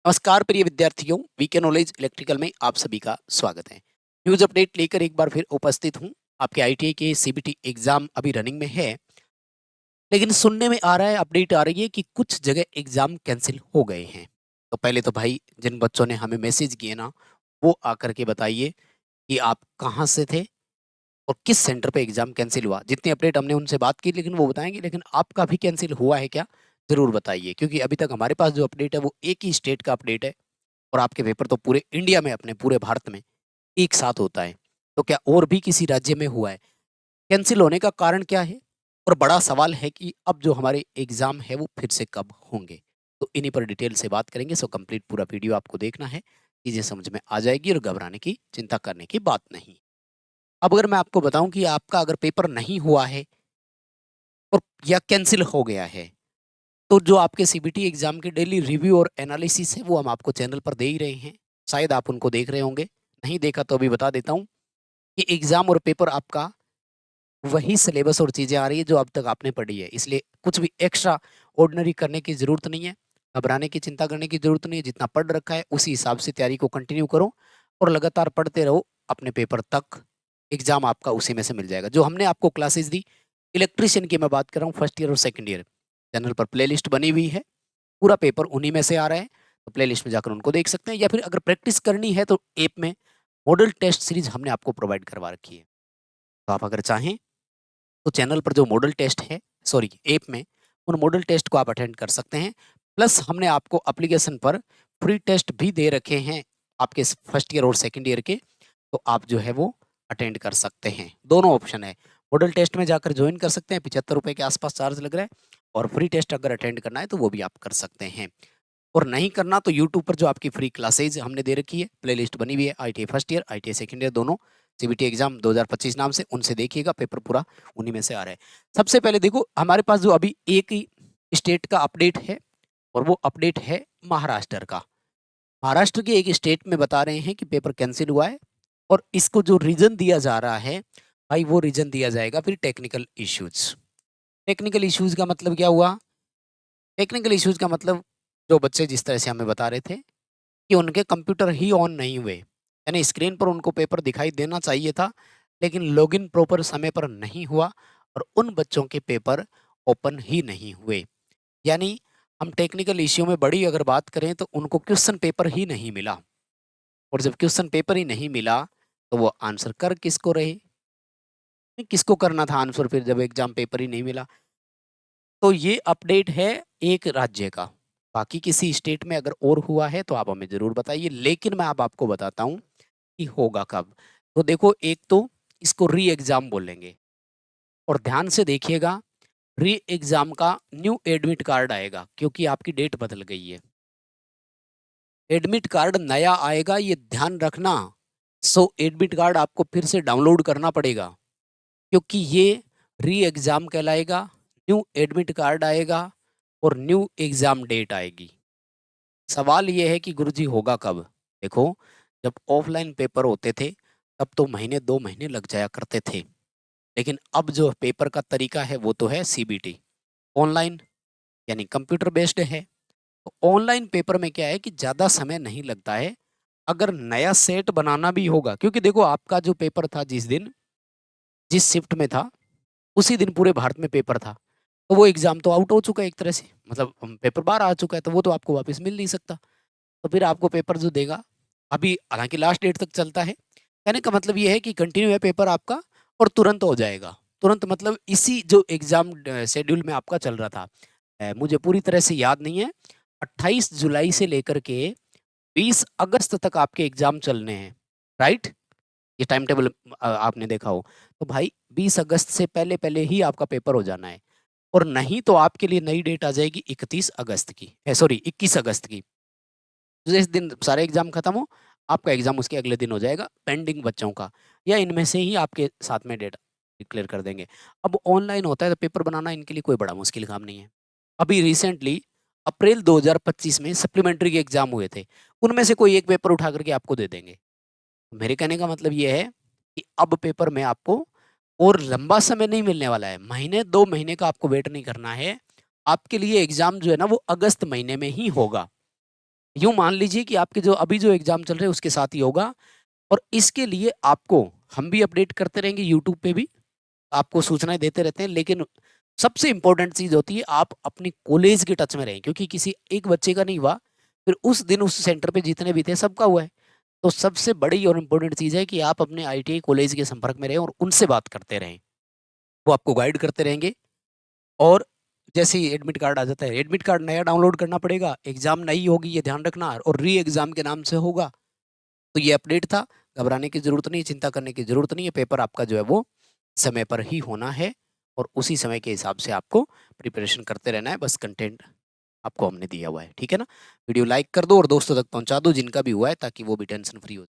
नमस्कार प्रिय विद्यार्थियों, वीके नॉलेज इलेक्ट्रिकल में आप सभी का स्वागत है। न्यूज अपडेट लेकर एक बार फिर उपस्थित हूं। आपके आईटीआई के सीबीटी एग्जाम अभी रनिंग में है, लेकिन सुनने में आ रहा है, अपडेट आ रही है कि कुछ जगह एग्जाम कैंसिल हो गए हैं। तो पहले तो भाई जिन बच्चों ने हमें मैसेज किए ना, वो आकर के बताइए कि आप कहाँ से थे और किस सेंटर पे एग्जाम कैंसिल हुआ। जितनी अपडेट हमने उनसे बात की, लेकिन वो बताएंगे, लेकिन आपका भी कैंसिल हुआ है क्या, जरूर बताइए, क्योंकि अभी तक हमारे पास जो अपडेट है वो एक ही स्टेट का अपडेट है और आपके पेपर तो पूरे इंडिया में, अपने पूरे भारत में एक साथ होता है। तो क्या और भी किसी राज्य में हुआ है? कैंसिल होने का कारण क्या है? और बड़ा सवाल है कि अब जो हमारे एग्जाम है वो फिर से कब होंगे? तो इन्हीं पर डिटेल से बात करेंगे। सो कंप्लीट पूरा वीडियो आपको देखना है, चीजें समझ में आ जाएगी और घबराने की, चिंता करने की बात नहीं। अब अगर मैं आपको बताऊं कि आपका अगर पेपर नहीं हुआ है और या कैंसिल हो गया है, तो जो आपके सीबीटी एग्जाम के डेली रिव्यू और एनालिसिस है वो हम आपको चैनल पर दे ही रहे हैं। शायद आप उनको देख रहे होंगे, नहीं देखा तो अभी बता देता हूँ कि एग्जाम और पेपर आपका वही सिलेबस और चीजें आ रही है जो अब तक आपने पढ़ी है, इसलिए कुछ भी एक्स्ट्रा ऑर्डिनरी करने की जरूरत नहीं है। घबराने की, चिंता करने की जरूरत नहीं है। जितना पढ़ रखा है उसी हिसाब से तैयारी को कंटिन्यू करो और लगातार पढ़ते रहो अपने पेपर तक। एग्जाम आपका उसी में से मिल जाएगा। जो हमने आपको क्लासेस दी, इलेक्ट्रिशियन की मैं बात कर रहा हूँ, फर्स्ट ईयर और सेकंड ईयर, चैनल पर प्लेलिस्ट बनी हुई है, पूरा पेपर उन्हीं में से आ रहा है। तो प्लेलिस्ट में जाकर उनको देख सकते हैं, या फिर अगर प्रैक्टिस करनी है तो ऐप में मॉडल टेस्ट सीरीज हमने आपको प्रोवाइड करवा रखी है। तो आप अगर चाहें तो चैनल पर जो मॉडल टेस्ट है, सॉरी ऐप में, उन मॉडल टेस्ट को आप अटेंड कर सकते हैं। प्लस हमने आपको एप्लीकेशन पर फ्री टेस्ट भी दे रखे हैं आपके फर्स्ट ईयर और सेकंड ईयर के, तो आप जो है वो अटेंड कर सकते हैं। दोनों ऑप्शन है। मॉडल टेस्ट में जाकर ज्वाइन कर सकते हैं, 75 रुपये के आसपास चार्ज लग रहा है, और फ्री टेस्ट अगर अटेंड करना है तो वो भी आप कर सकते हैं। और नहीं करना तो यूट्यूब पर जो आपकी फ्री क्लासेज हमने दे रखी है, प्लेलिस्ट बनी हुई है, ITI first year, ITI second year दोनों, सीबीटी एग्जाम 2025 नाम से, उनसे देखिएगा, पेपर पूरा उन्हीं में से आ रहा है। सबसे पहले देखो, हमारे पास जो अभी एक ही स्टेट का अपडेट है और वो अपडेट है महाराष्ट्र का। महाराष्ट्र के एक स्टेट में बता रहे हैं कि पेपर कैंसिल हुआ है, और इसको जो रीजन दिया जा रहा है भाई, वो रीजन दिया जाएगा फिर टेक्निकल इश्यूज। टेक्निकल इश्यूज का मतलब क्या हुआ? टेक्निकल इश्यूज का मतलब, जो बच्चे जिस तरह से हमें बता रहे थे कि उनके कंप्यूटर ही ऑन नहीं हुए, यानी स्क्रीन पर उनको पेपर दिखाई देना चाहिए था, लेकिन लॉगिन प्रॉपर समय पर नहीं हुआ, और उन बच्चों के पेपर ओपन ही नहीं हुए। यानी हम टेक्निकल इश्यू में बड़ी अगर बात करें तो उनको क्वेश्चन पेपर ही नहीं मिला, और जब क्वेश्चन पेपर ही नहीं मिला तो वो आंसर कर किसको रहे? किसको करना था आंसर फिर, जब एग्जाम पेपर ही नहीं मिला? तो ये अपडेट है एक राज्य का। बाकी किसी स्टेट में अगर और हुआ है तो आप हमें जरूर बताइए, लेकिन मैं अब आपको बताता हूँ कि होगा कब। तो देखो, एक तो इसको री एग्जाम बोलेंगे, और ध्यान से देखिएगा, री एग्जाम का न्यू एडमिट कार्ड आएगा, क्योंकि आपकी डेट बदल गई है। एडमिट कार्ड नया आएगा, ये ध्यान रखना। सो एडमिट कार्ड आपको फिर से डाउनलोड करना पड़ेगा, क्योंकि ये री एग्जाम कहलाएगा। न्यू एडमिट कार्ड आएगा और न्यू एग्जाम डेट आएगी। सवाल ये है कि गुरुजी होगा कब? देखो, जब ऑफलाइन पेपर होते थे तब तो महीने 2 महीने लग जाया करते थे, लेकिन अब जो पेपर का तरीका है वो तो है सीबीटी ऑनलाइन, यानी कंप्यूटर बेस्ड है। तो ऑनलाइन पेपर में क्या है कि ज़्यादा समय नहीं लगता है। अगर नया सेट बनाना भी होगा, क्योंकि देखो आपका जो पेपर था, जिस दिन जिस शिफ्ट में था उसी दिन पूरे भारत में पेपर था, तो वो एग्जाम तो आउट हो चुका है एक तरह से, मतलब पेपर बाहर आ चुका है, तो वो तो आपको वापस मिल नहीं सकता। तो फिर आपको पेपर जो देगा, अभी हालांकि लास्ट डेट तक चलता है, कहने का मतलब ये है कि कंटिन्यू है पेपर आपका, और तुरंत हो जाएगा। तुरंत मतलब इसी जो एग्जाम शेड्यूल में आपका चल रहा था, मुझे पूरी तरह से याद नहीं है, 28 जुलाई से लेकर के 20 अगस्त तक आपके एग्जाम चलने हैं, राइट? ये टाइम टेबल आपने देखा हो, तो भाई 20 अगस्त से पहले पहले ही आपका पेपर हो जाना है। और नहीं तो आपके लिए नई डेट आ जाएगी 31 अगस्त की, सॉरी 21 अगस्त की। जिस दिन सारे एग्जाम खत्म हो, आपका एग्जाम उसके अगले दिन हो जाएगा, पेंडिंग बच्चों का, या इनमें से ही आपके साथ में डेट डिक्लेयर कर देंगे। अब ऑनलाइन होता है तो पेपर बनाना इनके लिए कोई बड़ा मुश्किल काम नहीं है। अभी रिसेंटली अप्रैल 2025 में सप्लीमेंट्री के एग्जाम हुए थे, उनमें से कोई एक पेपर उठा करके आपको दे देंगे। मेरे कहने का मतलब ये है कि अब पेपर में आपको और लंबा समय नहीं मिलने वाला है, महीने 2 महीने का आपको वेट नहीं करना है। आपके लिए एग्जाम जो है ना वो अगस्त महीने में ही होगा। यूँ मान लीजिए कि आपके जो अभी जो एग्ज़ाम चल रहे हैं उसके साथ ही होगा और इसके लिए आपको हम भी अपडेट करते रहेंगे यूट्यूब पे भी, आपको सूचनाएँ देते रहते हैं। लेकिन सबसे इम्पोर्टेंट चीज़ होती है आप अपने कॉलेज के टच में रहें, क्योंकि किसी एक बच्चे का नहीं हुआ, फिर उस दिन उस सेंटर पे जितने भी थे सबका हुआ है। तो सबसे बड़ी और इम्पोर्टेंट चीज़ है कि आप अपने आईटीआई कॉलेज के संपर्क में रहें और उनसे बात करते रहें। वो आपको गाइड करते रहेंगे और जैसे ही एडमिट कार्ड आ जाता है, एडमिट कार्ड नया डाउनलोड करना पड़ेगा, एग्ज़ाम नई होगी ये ध्यान रखना और री एग्ज़ाम के नाम से होगा। तो ये अपडेट था, घबराने की ज़रूरत नहीं है, चिंता करने की ज़रूरत नहीं है, पेपर आपका जो है वो समय पर ही होना है और उसी समय के हिसाब से आपको प्रिपरेशन करते रहना है, बस कंटेंट आपको हमने दिया हुआ है, ठीक है ना? वीडियो लाइक कर दो और दोस्तों तक पहुँचा दो जिनका भी हुआ है ताकि वो भी टेंशन फ्री हो